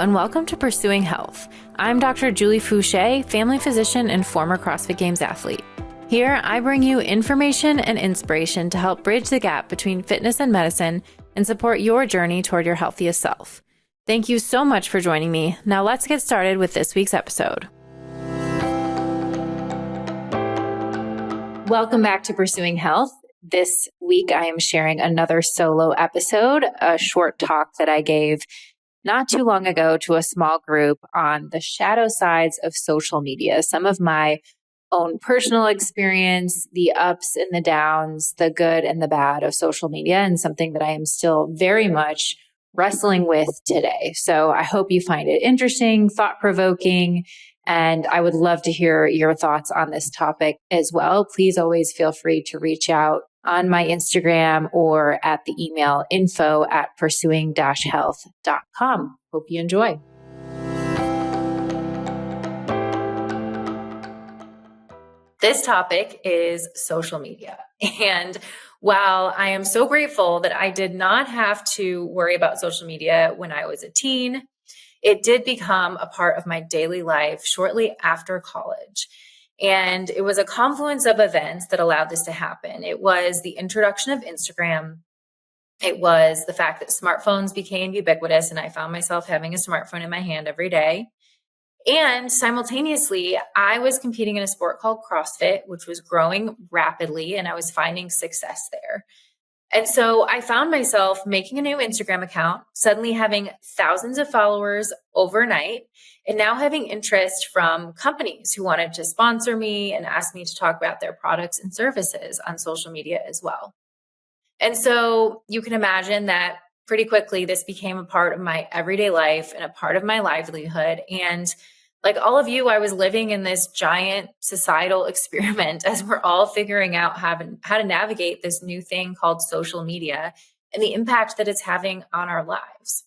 and welcome to Pursuing Health. I'm Dr. Julie Fouché, family physician and former CrossFit Games athlete. Here, I bring you information and inspiration to help bridge the gap between fitness and medicine and support your journey toward your healthiest self. Thank you so much for joining me. Now let's get started with this week's episode. Welcome back to Pursuing Health. This week, I am sharing another solo episode, a short talk that I gave not too long ago to a small group on the shadow sides of social media, some of my own personal experience, the ups and the downs, the good and the bad of social media, and something that I am still very much wrestling with today. So I hope you find it interesting, thought-provoking, and I would love to hear your thoughts on this topic as well. Please always feel free to reach out on my Instagram or at the email info@pursuing-health.com. Hope you enjoy. This topic is social media. And while I am so grateful that I did not have to worry about social media when I was a teen, it did become a part of my daily life shortly after college. And it was a confluence of events that allowed this to happen. It was the introduction of Instagram. It was the fact that smartphones became ubiquitous, and I found myself having a smartphone in my hand every day. And simultaneously, I was competing in a sport called CrossFit, which was growing rapidly, and I was finding success there. And so I found myself making a new Instagram account, suddenly having thousands of followers overnight, and now having interest from companies who wanted to sponsor me and ask me to talk about their products and services on social media as well. And so you can imagine that pretty quickly, this became a part of my everyday life and a part of my livelihood. And like all of you, I was living in this giant societal experiment as we're all figuring out how to navigate this new thing called social media and the impact that it's having on our lives.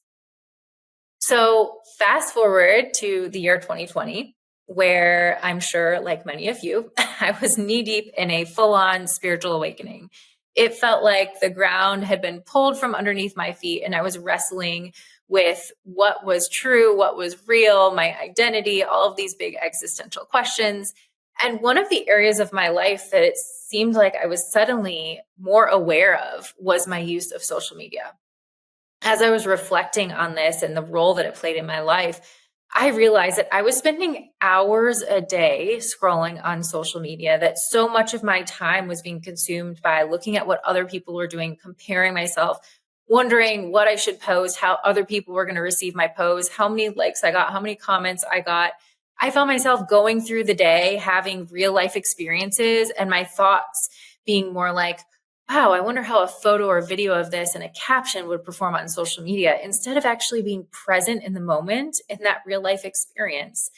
So fast forward to the year 2020, where I'm sure, like many of you, I was knee deep in a full-on spiritual awakening. It felt like the ground had been pulled from underneath my feet, and I was wrestling with what was true, what was real, my identity, all of these big existential questions. And one of the areas of my life that it seemed like I was suddenly more aware of was my use of social media. As I was reflecting on this and the role that it played in my life, I realized that I was spending hours a day scrolling on social media, that so much of my time was being consumed by looking at what other people were doing, comparing myself, wondering what I should post, how other people were going to receive my post, how many likes I got, how many comments I got. I found myself going through the day, having real life experiences, and my thoughts being more like, wow, I wonder how a photo or video of this and a caption would perform on social media, instead of actually being present in the moment in that real life experience.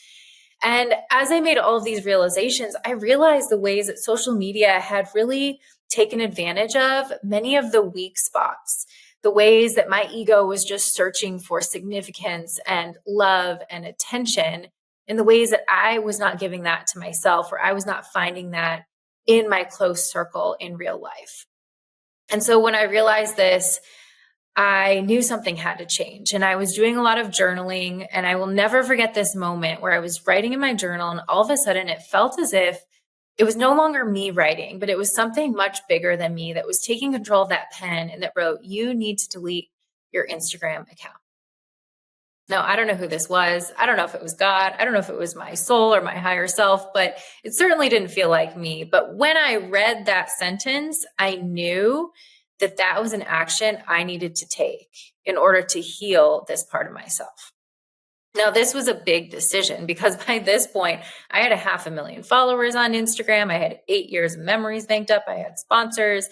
And as I made all of these realizations, I realized the ways that social media had really taken advantage of many of the weak spots, the ways that my ego was just searching for significance and love and attention, in the ways that I was not giving that to myself, or I was not finding that in my close circle in real life. And so when I realized this, I knew something had to change. And I was doing a lot of journaling, and I will never forget this moment where I was writing in my journal, and all of a sudden it felt as if it was no longer me writing, but it was something much bigger than me that was taking control of that pen and that wrote, "You need to delete your Instagram account." Now, I don't know who this was. I don't know if it was God. I don't know if it was my soul or my higher self, but it certainly didn't feel like me. But when I read that sentence, I knew that that was an action I needed to take in order to heal this part of myself. Now, this was a big decision because by this point, I had 500,000 followers on Instagram. I had 8 years of memories banked up. I had sponsors.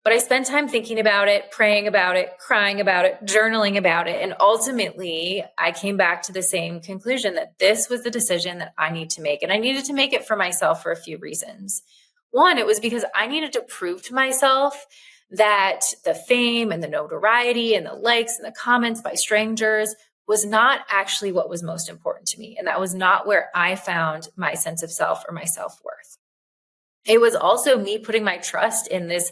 But I spent time thinking about it, praying about it, crying about it, journaling about it. And ultimately, I came back to the same conclusion that this was the decision that I need to make. And I needed to make it for myself for a few reasons. One, it was because I needed to prove to myself that the fame and the notoriety and the likes and the comments by strangers was not actually what was most important to me. And that was not where I found my sense of self or my self-worth. It was also me putting my trust in this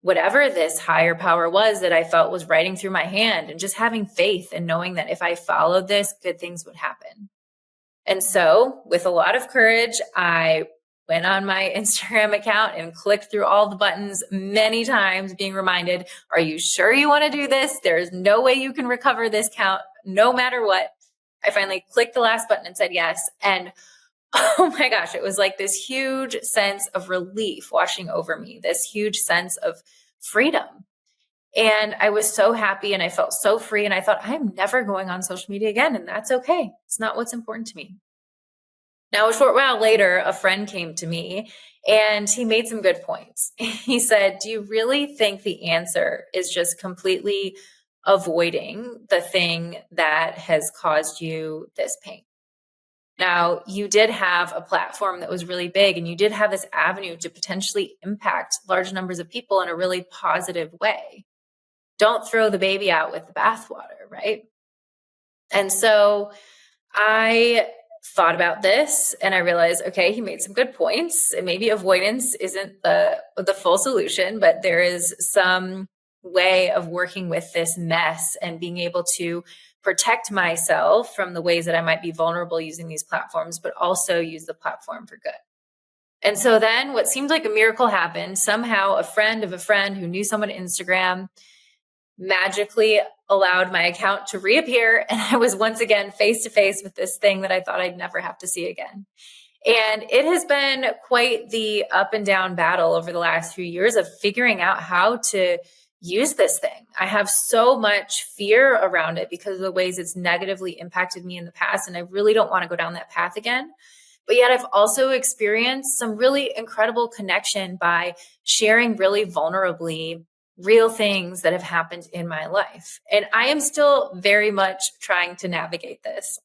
whatever this higher power was that I felt was writing through my hand, and just having faith and knowing that if I followed this, good things would happen. And so with a lot of courage, I went on my Instagram account and clicked through all the buttons many times, being reminded, are you sure you want to do this? There's no way you can recover this count, no matter what. I finally clicked the last button and said yes. And oh my gosh, it was like this huge sense of relief washing over me, this huge sense of freedom. And I was so happy and I felt so free. And I thought, I'm never going on social media again. And that's okay. It's not what's important to me. Now, a short while later, a friend came to me and he made some good points. He said, do you really think the answer is just completely avoiding the thing that has caused you this pain? Now, you did have a platform that was really big, and you did have this avenue to potentially impact large numbers of people in a really positive way. Don't throw the baby out with the bathwater, right? And so I thought about this and I realized, okay, he made some good points. And maybe avoidance isn't the full solution, but there is some way of working with this mess and being able to protect myself from the ways that I might be vulnerable using these platforms, but also use the platform for good. And so then what seemed like a miracle happened. Somehow a friend of a friend who knew someone on Instagram magically allowed my account to reappear. And I was once again face to face with this thing that I thought I'd never have to see again. And it has been quite the up and down battle over the last few years of figuring out how to use this thing. I have so much fear around it because of the ways it's negatively impacted me in the past. And I really don't want to go down that path again. But yet I've also experienced some really incredible connection by sharing really vulnerably real things that have happened in my life. And I am still very much trying to navigate this.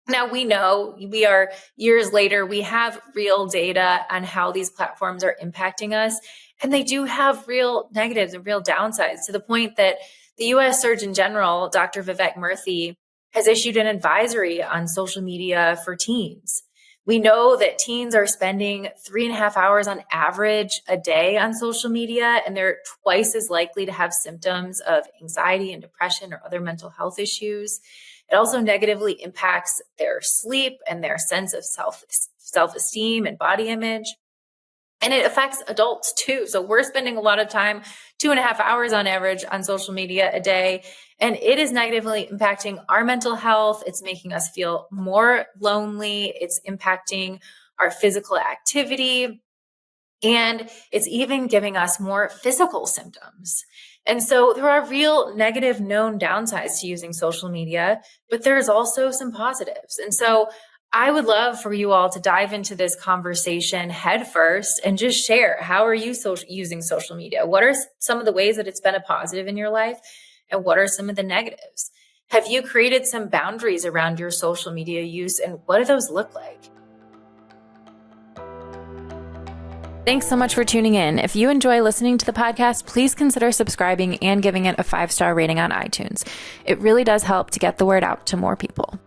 Now, we know we are years later, we have real data on how these platforms are impacting us. And they do have real negatives and real downsides, to the point that the US Surgeon General, Dr. Vivek Murthy, has issued an advisory on social media for teens. We know that teens are spending 3.5 hours on average a day on social media, and they're twice as likely to have symptoms of anxiety and depression or other mental health issues. It also negatively impacts their sleep and their sense of self-esteem and body image. And it affects adults too. So we're spending a lot of time, 2.5 hours on average on social media a day. And it is negatively impacting our mental health. It's making us feel more lonely. It's impacting our physical activity. And it's even giving us more physical symptoms. And so there are real negative known downsides to using social media, but there's also some positives. And so I would love for you all to dive into this conversation head first and just share, how are you using social media? What are some of the ways that it's been a positive in your life? And what are some of the negatives? Have you created some boundaries around your social media use? And what do those look like? Thanks so much for tuning in. If you enjoy listening to the podcast, please consider subscribing and giving it a 5-star rating on iTunes. It really does help to get the word out to more people.